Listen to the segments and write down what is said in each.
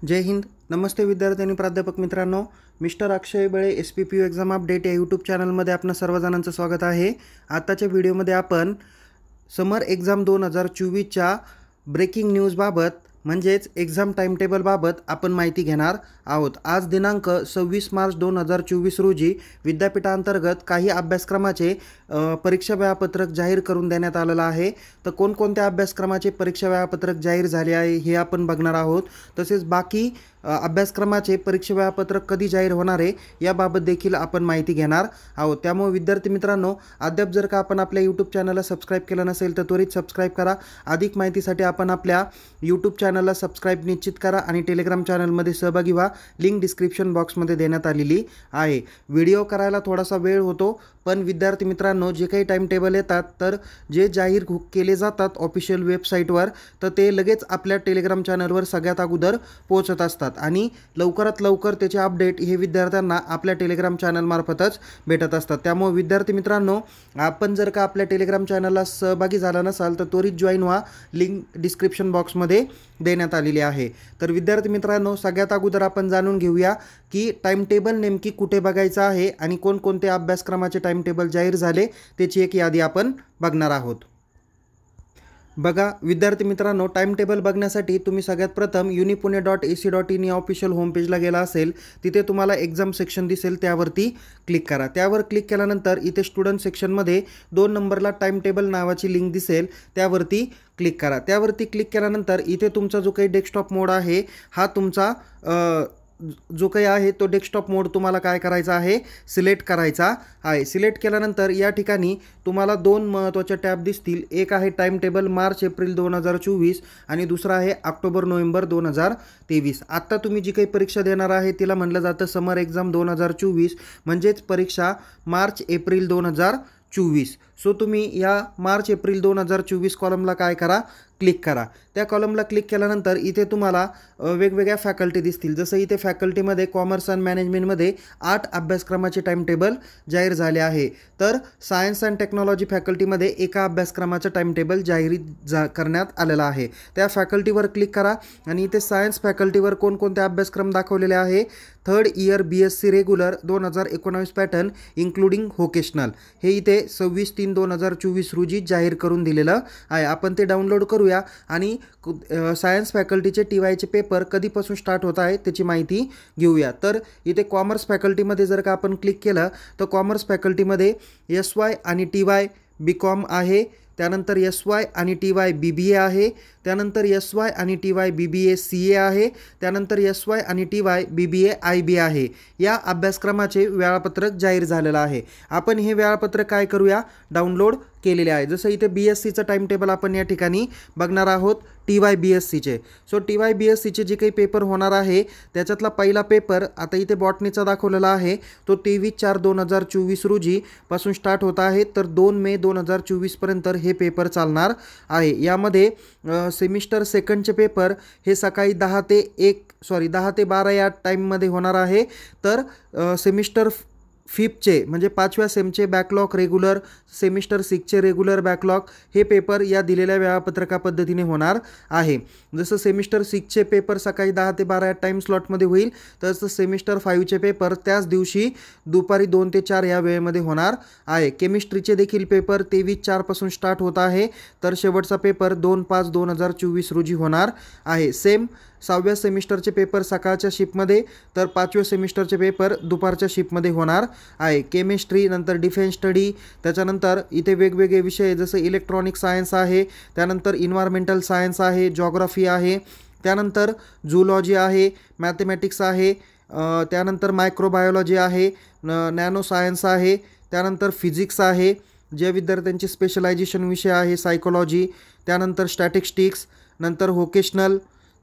जय हिंद. नमस्ते विद्यार्थी आणि प्राध्यापक मित्रांनो. मिस्टर अक्षय बळे SPPU एक्झाम अपडेट या यूट्यूब चॅनलमध्ये आपणा सर्वजणांचं स्वागत आहे. आताच्या व्हिडिओमध्ये आपण समर एक्झाम 2024च्या ब्रेकिंग न्यूजबाबत म्हणजेच एक्झाम टाइम टेबलबाबत आपण माहिती घेणार आहोत. आज दिनांक 26 मार्च 2024 रोजी विद्यापीठांतर्गत काही अभ्यासक्रमाचे परीक्षा वेळापत्रक जाहीर करून देण्यात आलेलं आहे. तर कोणकोणत्या अभ्यासक्रमाचे परीक्षा वेळापत्रक जाहीर झाले आहे हे आपण बघणार आहोत. तसेच बाकी अभ्यासक्रमाचे परीक्षा वेळापत्रक कधी जाहीर होणार आहे याबाबत देखील आपण माहिती घेणार आहोत. त्यामुळे विद्यार्थी मित्रांनो, अद्याप जर का आपण आपल्या यूट्यूब चॅनलला सबस्क्राईब केलं नसेल तर त्वरित सबस्क्राईब करा. अधिक माहितीसाठी आपण आपल्या यूट्यूब चॅनलला सबस्क्राईब निश्चित करा आणि टेलिग्राम चॅनलमध्ये सहभागी व्हा. लिंक डिस्क्रिप्शन बॉक्समध्ये देण्यात आलेली आहे. व्हिडिओ करायला थोडासा वेळ होतो, पण विद्यार्थी मित्रांनो, जे काही टाइम टेबल येतात तर जे जाहीर केले जातात ऑफिशियल वेबसाईटवर तर ते लगेच आपल्या टेलिग्राम चॅनलवर सगळ्यात अगोदर पोहोचत असतात आणि लवकरात लवकर त्याचे अपडेट हे विद्यार्थ्यांना आपल्या टेलिग्राम चॅनलमार्फतच भेटत असतात. त्यामुळे विद्यार्थी मित्रांनो, आपण जर का आपल्या टेलिग्राम चॅनलला सहभागी झाला नसाल तर त्वरित जॉईन व्हा. लिंक डिस्क्रिप्शन बॉक्समध्ये देण्यात आलेली आहे. तर विद्यार्थी मित्रांनो, सगळ्यात अगोदर आपण जाणून घेऊया की टाइम टेबल नेमकी कुठे बघायचं आहे आणि कोणकोणत्या अभ्यासक्रमाचे टाइम टेबल जाहीर झाले त्याची एक यादी आपण बघणार आहोत. बघा विद्यार्थी मित्रांनो, टाइम टेबल बघण्यासाठी तुम्ही सगळ्यात प्रथम unipune.ac.in या ऑफिशियल होम पेजला गेला असेल. तिथे तुम्हाला एक्झाम सेक्शन दिसेल, त्यावरती क्लिक करा. त्यावर क्लिक केल्यानंतर इथे स्टुडंट सेक्शनमध्ये 2 नंबरला टाइम टेबल नावाची लिंक दिसेल, त्यावरती क्लिक करा. त्यावरती क्लिक केल्यानंतर इथे तुमचा जो काही डेस्कटॉप मोड आहे हा तुमचा जो काही आहे तो डेस्कटॉप मोड तुम्हाला काय करायचा आहे, सिलेक्ट करायचा आहे. सिलेक्ट केल्यानंतर या ठिकाणी तुम्हाला 2 महत्त्वाचे टॅब दिसतील. एक आहे टाइम टेबल मार्च एप्रिल 2024 आणि दुसरा आहे ऑक्टोबर नोव्हेंबर 2023. आत्ता तुम्ही जी काही परीक्षा देणार आहे तिला म्हटलं जातं समर एक्झाम 2024, म्हणजेच परीक्षा मार्च एप्रिल 2024. सो तुम्ही या मार्च एप्रिल 2024 कॉलमला काय करा, क्लिक करा. त्या कॉलमला क्लिक केल्यानंतर इथे तुम्हाला वेगवेगळ्या फॅकल्टी दिसतील. जसं इथे फॅकल्टीमध्ये कॉमर्स अँड मॅनेजमेंटमध्ये 8 अभ्यासक्रमाचे टाइम टेबल जाहीर झाले आहे. तर सायन्स अँड टेक्नॉलॉजी फॅकल्टीमध्ये एका अभ्यासक्रमाचं टाइम टेबल करण्यात आलेलं आहे. त्या फॅकल्टीवर क्लिक करा आणि इथे सायन्स फॅकल्टीवर कोणकोणते अभ्यासक्रम दाखवलेले आहे. 3rd year BSc regular 2019 pattern including vocational हे इथे 26/3/2024 रोजी जाहीर करून दिलेलं आहे. आपण ते डाउनलोड करूया आणि सायन्स फॅकल्टीचे TYचे पेपर कधीपासून स्टार्ट होत आहे त्याची माहिती घेऊया. तर इथे कॉमर्स फॅकल्टीमध्ये जर का आपण क्लिक केलं तर कॉमर्स फॅकल्टीमध्ये SY आणि TY BCom आहे. त्यानंतर SY आणि TY BBA आहे. त्यानंतर SY आणि TY BBA CA आहे. त्यानंतर SY आणि TY BBA IB आहे. या अभ्यासक्रमाचे वेळापत्रक जाहीर झालेलं आहे. आपण हे वेळापत्रक काय करूया, डाउनलोड केलेले आहे. जसं इथे BScचं टाइम टेबल आपण या ठिकाणी बघणार आहोत, TY BScचे. सो TY BScचे जे काही पेपर होणार आहे त्याच्यातला पहिला पेपर आता इथे बॉटनीचा दाखवलेला आहे, तो 23/4/2024 रोजी पासून स्टार्ट होत आहे. तर 2 मे 2024 पर्यंत हे पेपर चालणार आहे. यामध्ये सेमिस्टर सेकंडचे पेपर हे सकाळी 10 ते 12 या टाईममध्ये होणार आहे. तर सेमिस्टर 5चे म्हणजे 5व्या सेमचे बॅकलॉग रेग्युलर, सेमिस्टर 6चे रेग्युलर बॅकलॉग हे पेपर या दिलेल्या वेळापत्रका पद्धतीने होणार आहे. जसं सेमिस्टर 6चे पेपर सकाळी 10 ते 12 या टाईम स्लॉटमध्ये होईल, तसं सेमिस्टर 5चे पेपर त्याच दिवशी दुपारी 2 ते 4 या वेळेमध्ये होणार आहे. केमिस्ट्रीचे देखील पेपर 23/4 पासून स्टार्ट होत आहे. तर शेवटचा पेपर 2/5/2024 रोजी होणार आहे. सेम 6व्या सेमिस्टरचे पेपर सकाळच्या शिफ्टमध्ये, तर 5व्या सेमिस्टरचे पेपर दुपारच्या शिफ्टमध्ये होणार आहे. केमिस्ट्री, नंतर डिफेन्स स्टडी, त्याच्यानंतर इथे वेगवेगळे विषय जसं इलेक्ट्रॉनिक सायन्स आहे, त्यानंतर इन्व्हायरमेंटल सायन्स आहे, जॉग्राफी आहे, त्यानंतर झूलॉजी आहे, मॅथमॅटिक्स आहे, त्यानंतर मायक्रोबायोलॉजी आहे, नॅनो सायन्स आहे, त्यानंतर फिजिक्स आहे, जे विद्यार्थ्यांचे स्पेशलायझेशन विषय आहे, सायकोलॉजी, त्यानंतर स्टॅटिस्टिक्स, नंतर व्होकेशनल,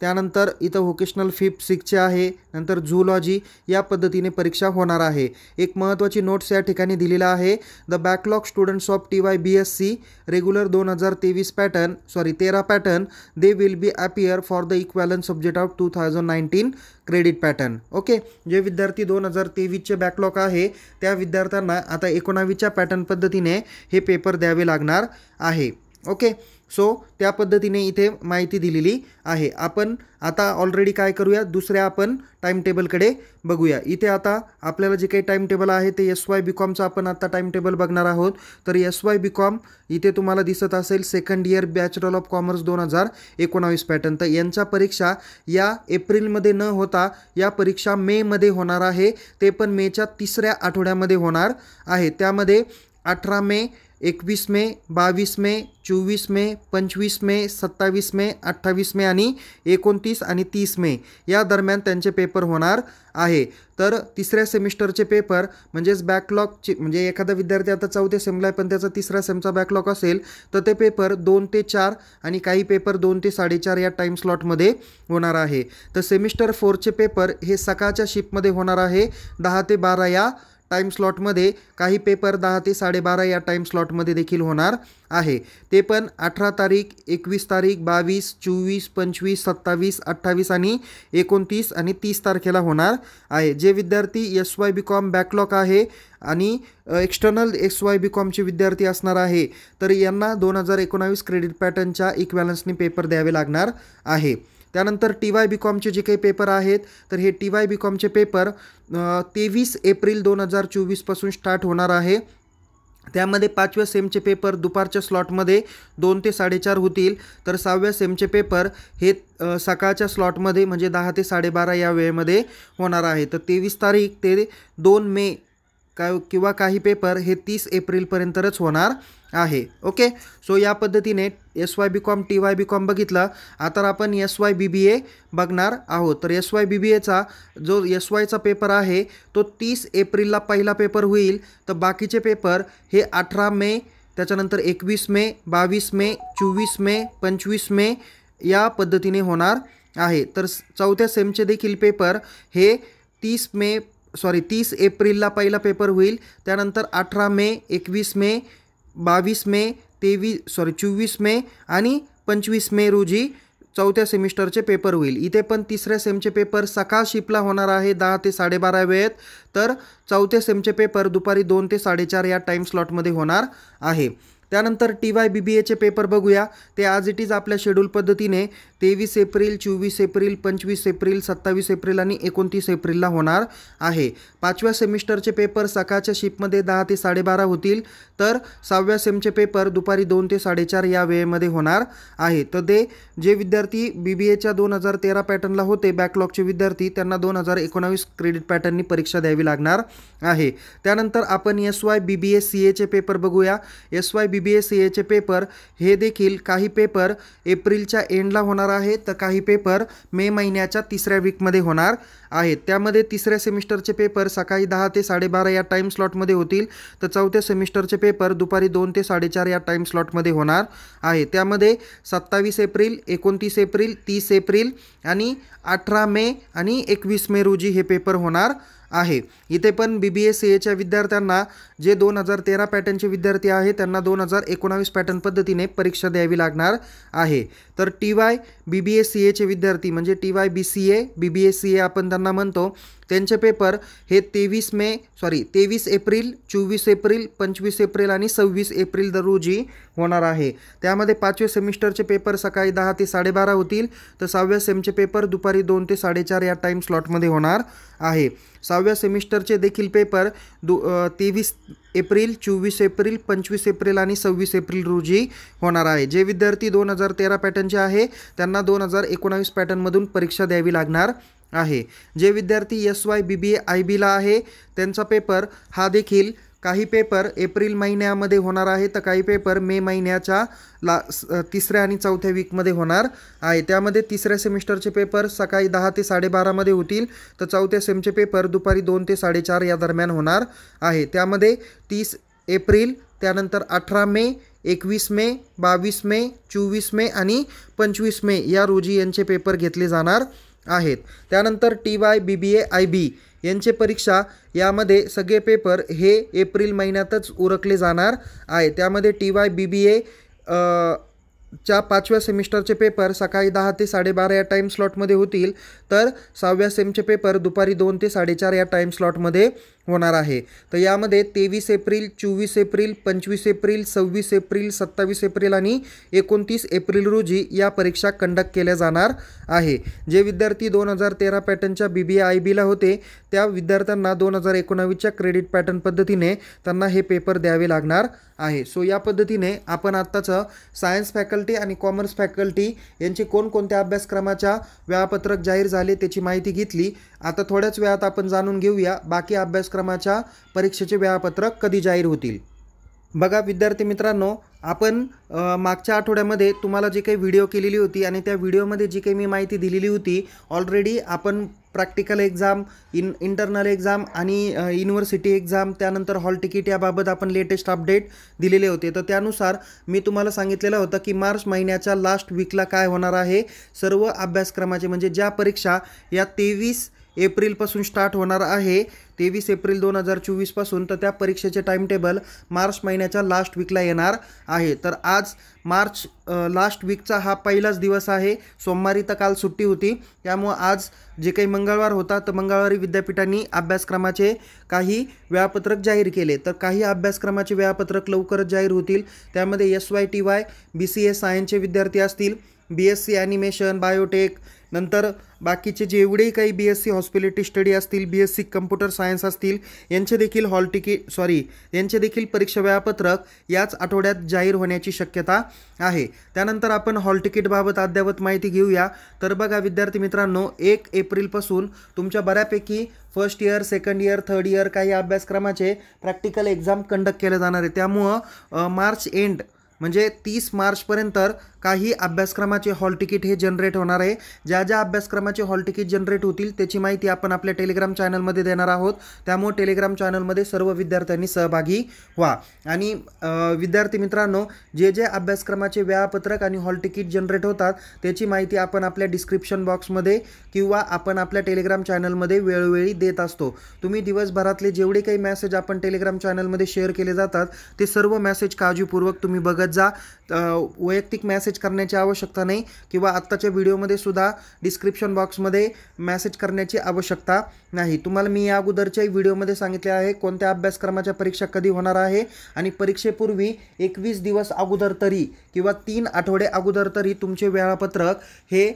त्यानंतर इथं व्होकेशनल 5th 6चे आहे, नंतर झूलॉजी. या पद्धतीने परीक्षा होणार आहे. एक महत्त्वाची नोट्स या ठिकाणी दिलेला आहे. The backlog students of TY BSc regular 13 pattern they will be appear for the equivalent subject of 2019 credit pattern. Okay, जे विद्यार्थी 2023चे बॅकलॉग आहे त्या विद्यार्थ्यांना आता 19च्या पॅटर्न पद्धतीने हे पेपर द्यावे लागणार आहे. ओके, सो त्या पद्धतीने इथे माहिती दिलेली आहे. आपण आता ऑलरेडी काय करूया, दुसऱ्या आपण टाइम टेबलकडे बघूया. इथे आता आपल्याला जे काही टाइम टेबल आहे ते SY-BCOMचं आपण आता टाइम टेबल बघणार आहोत. तर SY-BCOM इथे तुम्हाला दिसत असेल second year bachelor of commerce 2019 pattern. तर यांच्या परीक्षा या एप्रिलमध्ये न होता या परीक्षा मेमध्ये होणार आहे. ते पण मेच्या 3ऱ्या आठवड्यामध्ये होणार आहे. त्यामध्ये 18 मे, 21 मे, 22 मे, 24 मे, 25 मे, 27 मे, 28 मे आणि 29 आणि 30 मे या दरम्यान त्यांचे पेपर होणार आहे. तर तिसऱ्या सेमिस्टरचे पेपर म्हणजेच बॅकलॉगचे, म्हणजे एखादा विद्यार्थी आता 4थ्या सेमला आहे पण त्याचा 3रा सेमचा बॅकलॉग असेल तर ते पेपर 2 ते 4 आणि काही पेपर 2 ते 4.5 या टाईम स्लॉटमध्ये होणार आहे. तर सेमिस्टर 4चे पेपर हे सकाळच्या शिफ्टमध्ये होणार आहे 10 ते 12 या टाईम स्लॉटमध्ये. काही पेपर 10 ते 12:30 या टाईम स्लॉटमध्ये देखील होणार आहे. ते पण 18 तारीख, 21 तारीख, 22, 24, 25, 27, 28 आणि 29 आणि 30 तारखेला होणार आहे. जे विद्यार्थी SY-BCOM बॅकलॉग आहे आणि एक्सटर्नल SY-BCOMचे विद्यार्थी असणार आहे तर यांना 2019 क्रेडिट पॅटर्नच्या इक्वॅलन्सनी पेपर द्यावे लागणार आहे. त्यानंतर TY-BCOMचे जे काही पेपर आहेत तर हे TY-BCOMचे पेपर 23 एप्रिल 2024 पासून स्टार्ट होणार आहे. त्यामध्ये 5व्या सेमचे पेपर दुपारच्या स्लॉटमध्ये 2 ते 4:30 होतील. तर 6व्या सेमचे पेपर हे सकाळच्या स्लॉटमध्ये म्हणजे 10 ते 12:30 या वेळेमध्ये होणार आहे. तर 23 तारीख ते 2 मे किंवा काही पेपर हे 30 एप्रिलपर्यंतच होणार आहे. ओके, सो या पद्धतीने SY-BCOM TY-BCOM बघितलं. आता आपण SY-BBA बघणार आहोत. तर SY-BBAचा जो SYचा पेपर आहे तो 30 एप्रिलला पहिला पेपर होईल. तर बाकीचे पेपर हे 18 मे, त्याच्यानंतर 21 मे, 22 मे, 24 मे, 25 मे या पद्धतीने होणार आहे. तर 4थ्या सेमचे देखील पेपर हे 30 एप्रिलला पहिला पेपर होईल. त्यानंतर 18 मे, 21 मे, 22 मे, 24 मे आणि 25 मे रोजी 4थ्या सेमिस्टरचे पेपर होईल. इथे पण 3ऱ्या सेमचे पेपर सकाळ शिफ्टला होणार आहे 10 ते 12:30 वेळेत. तर 4थ्या सेमचे पेपर दुपारी 2 ते 4:30 या टाईम स्लॉटमध्ये होणार आहे. त्यानंतर TY-BBAचे पेपर बघूया. ते आज इट इज आपल्या शेड्यूल पद्धतीने 23 एप्रिल, 24 एप्रिल, 25 एप्रिल, 27 एप्रिल आणि 29 एप्रिलला होणार आहे. 5व्या सेमिस्टरचे पेपर सकाळच्या शिफ्टमध्ये 10 ते 12:30 होतील. तर 6व्या सेमचे पेपर दुपारी 2 ते 4:30 या वेळेमध्ये होणार आहे. तर ते जे विद्यार्थी BBAच्या 2013 पॅटर्नला होते बॅकलॉगचे विद्यार्थी त्यांना 2019 क्रेडिट पॅटर्ननी परीक्षा द्यावी लागणार आहे. त्यानंतर आपण SY-BBA CAचे पेपर बघूया. SY-BBA CAचे पेपर हे देखील काही पेपर एप्रिलच्या एंडला होणार आहेत तर काही पेपर मे महिन्याच्या 3ऱ्या वीकमध्ये होणार आहेत. त्यामध्ये 3ऱ्या सेमिस्टरचे पेपर सकाळी 10 ते 12:30 या टाईम स्लॉटमध्ये होतील. तर 4थ्या सेमिस्टरचे पेपर दुपारी 2 ते 4:30 या टाईम स्लॉटमध्ये होणार आहे. त्यामध्ये 27 एप्रिल, 29 एप्रिल, 30 एप्रिल आणि 18 मे आणि 21 मे रोजी हे पेपर होणार आहे. इथे पण BBA CAच्या विद्यार्थ्यांना जे 2013 पॅटर्नचे विद्यार्थी आहेत त्यांना 2019 पॅटर्न पद्धतीने परीक्षा द्यावी लागणार आहे. तर TY-BBA CAचे विद्यार्थी म्हणजे TY-BCA, BBA CA आपण त्यांना म्हणतो, त्यांचे पेपर हे 23 एप्रिल, 24 एप्रिल, 25 एप्रिल आणि 26 एप्रिल रोजी होणार आहे. त्यामध्ये 5व्या सेमिस्टरचे पेपर सकाळी 10 ते 12:30 होतील. तर 6व्या सेमचे पेपर दुपारी 2 ते 4:30 या टाईम स्लॉटमध्ये होणार आहे. 6व्या सेमिस्टरचे देखील पेपर 23 एप्रिल, 24 एप्रिल, 25 एप्रिल आणि 26 एप्रिल रोजी होणार आहे. जे विद्यार्थी 2013 पॅटर्नचे आहे त्यांना 2019 पॅटर्नमधून परीक्षा द्यावी लागणार आहे. जे विद्यार्थी SY-BBA IBला आहे त्यांचा पेपर हा देखील काही पेपर एप्रिल महिन्यामध्ये होणार आहे तर काही पेपर मे महिन्याच्या 3ऱ्या आणि 4थ्या वीकमध्ये होणार आहे. त्यामध्ये 3ऱ्या सेमिस्टरचे पेपर सकाळी 10 ते 12:30 मध्ये होतील. तर 4थ्या सेमचे पेपर दुपारी 2 ते 4:30 या दरम्यान होणार आहे. त्यामध्ये 30 एप्रिल, त्यानंतर 18 मे, 21 मे, 22 मे, 24 मे आणि 25 मे या रोजी यांचे पेपर घेतले जाणार आहेत. त्यानंतर TY-BBA IB यांचे परीक्षा यामध्ये सगळे पेपर हे एप्रिल महिन्यातच उरकले जाणार आहे. त्यामध्ये TY-BBA च्या 5व्या सेमिस्टरचे पेपर सकाळी 10 ते 12:30 या टाईम स्लॉटमध्ये होतील. तर 6व्या सेमचे पेपर दुपारी 2 ते 4:30 या टाईम स्लॉटमध्ये होणार आहे। तर यामध्ये 23 April, 24 April, 25 April, 26 April, 27 April आणि 29 एप्रिल रोजी या परीक्षा कंडक्ट केल्या जाणार आहे। जे विद्यार्थी 2013 पॅटर्नच्या BBA-IB ला होते त्या विद्यार्थ्यांना 2019च्या क्रेडिट पॅटर्न पद्धतीने त्यांना हे पेपर द्यावे लागणार आहे। सो या पद्धतीने आपण आत्ताचं सायन्स फॅकल्टी आणि कॉमर्स फॅकल्टी यांचे कोणकोणत्या अभ्यासक्रमाच्या वेळापत्रक जाहीर झाले त्याची माहिती घेतली। आता थोड्याच वेळात आपण जाणून घेऊया बाकी अभ्यासक्रमाच्या परीक्षेचे वेळापत्रक कधी जाहीर होतील। बघा विद्यार्थी मित्रांनो, आपण मागच्या आठवड्यामध्ये तुम्हाला जी काही व्हिडिओ केलेली होती आणि त्या व्हिडिओमध्ये जी काही मी माहिती दिलेली होती, ऑलरेडी आपण प्रॅक्टिकल एक्झाम, इंटरनल एक्झाम आणि युनिव्हर्सिटी एक्झाम, त्यानंतर हॉल तिकीट याबाबत आपण लेटेस्ट अपडेट दिलेले होते। तर त्यानुसार मी तुम्हाला सांगितलेलं होतं की मार्च महिन्याच्या लास्ट वीकला काय होणार आहे, सर्व अभ्यासक्रमाचे म्हणजे ज्या परीक्षा या 23 एप्रिलपासून स्टार्ट होणार आहे, 23 एप्रिल 2024 पासून, तर त्या परीक्षेचे टाइम टेबल मार्च महिन्याच्या लास्ट वीकला येणार आहे। तर आज मार्च लास्ट वीकचा हा पहिलाच दिवस आहे। सोमवारी तर काल सुट्टी होती, त्यामुळे आज जे काही मंगळवार होता तर मंगळवारी विद्यापीठांनी अभ्यासक्रमाचे काही वेळापत्रक जाहीर केले। तर काही अभ्यासक्रमाचे वेळापत्रक लवकरच जाहीर होतील। त्यामध्ये SYTY BCA सायन्सचे विद्यार्थी असतील, BSc ॲनिमेशन, बायोटेक, नंतर बाकीचे जेवढेही काही BSc हॉस्पिटॅलिटी स्टडी असतील, BSc कम्प्युटर सायन्स असतील, यांचे देखील परीक्षा वेळापत्रक याच आठवड्यात जाहीर होण्याची शक्यता आहे। त्यानंतर आपण हॉल तिकीटबाबत अद्ययावत माहिती घेऊया। तर बघा विद्यार्थी मित्रांनो, 1 एप्रिलपासून तुमच्या बऱ्यापैकी first year, second year, third year काही अभ्यासक्रमाचे प्रॅक्टिकल एक्झाम कंडक्ट केले जाणार आहे। त्यामुळं मार्च एंड म्हणजे 30 मार्चपर्यंत काही अभ्यासक्रमाचे हॉल तिकीट हे जनरेट होणार आहे। ज्या अभ्यासक्रमाचे हॉल तिकीट जनरेट होतील त्याची माहिती आपण आपल्या टेलिग्राम चॅनलमध्ये देणार आहोत। त्यामुळे टेलिग्राम चॅनलमध्ये सर्व विद्यार्थ्यांनी सहभागी व्हा। आणि विद्यार्थी मित्रांनो, जे अभ्यासक्रमाचे वेळापत्रक आणि हॉल तिकीट जनरेट होतात त्याची माहिती आपण आपल्या डिस्क्रिप्शन बॉक्समध्ये किंवा आपण आपल्या टेलिग्राम चॅनलमध्ये वेळोवेळी देत असतो। तुम्ही दिवसभरातले जेवढे काही मेसेज आपण टेलिग्राम चॅनलमध्ये शेअर केले जातात ते सर्व मेसेज काळजीपूर्वक तुम्ही बघत जा। वैयक्तिक मेसेज करण्याची आवश्यकता नाही किंवा आत्ताच्या व्हिडिओमध्ये सुद्धा डिस्क्रिप्शन बॉक्समध्ये मेसेज करण्याची आवश्यकता नाही। तुम्हाला मी या अगोदरच्या व्हिडिओमध्ये सांगितले आहे कोणत्या अभ्यासक्रमाच्या परीक्षा कधी होणार आहे आणि परीक्षेपूर्वी 21 दिवस अगोदर तरी किंवा 3 आठवडे अगोदर तरी तुमचे वेळापत्रक हे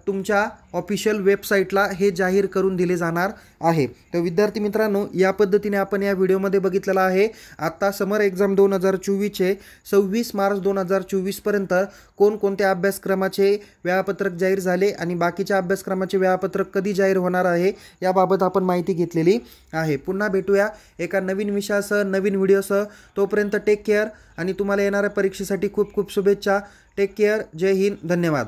तुमच्या ऑफिशियल वेबसाईटला हे जाहीर करून दिले जाणार आहे। तर विद्यार्थी मित्रांनो, या पद्धतीने आपण या व्हिडिओमध्ये बघितलेला आहे आता समर एक्झाम 2024चे 26 मार्च 2024 पर्यंत कोणकोणत्या अभ्यासक्रमाचे वेळापत्रक जाहीर झाले आणि बाकीच्या अभ्यासक्रमाचे वेळापत्रक कधी जाहीर होणार आहे याबाबत आपण माहिती घेतलेली आहे। पुन्हा भेटूया एका नवीन विषयासह, नवीन व्हिडिओसह। तोपर्यंत टेक केअर आणि तुम्हाला येणाऱ्या परीक्षेसाठी खूप खूप शुभेच्छा। टेक केअर, जय हिंद, धन्यवाद।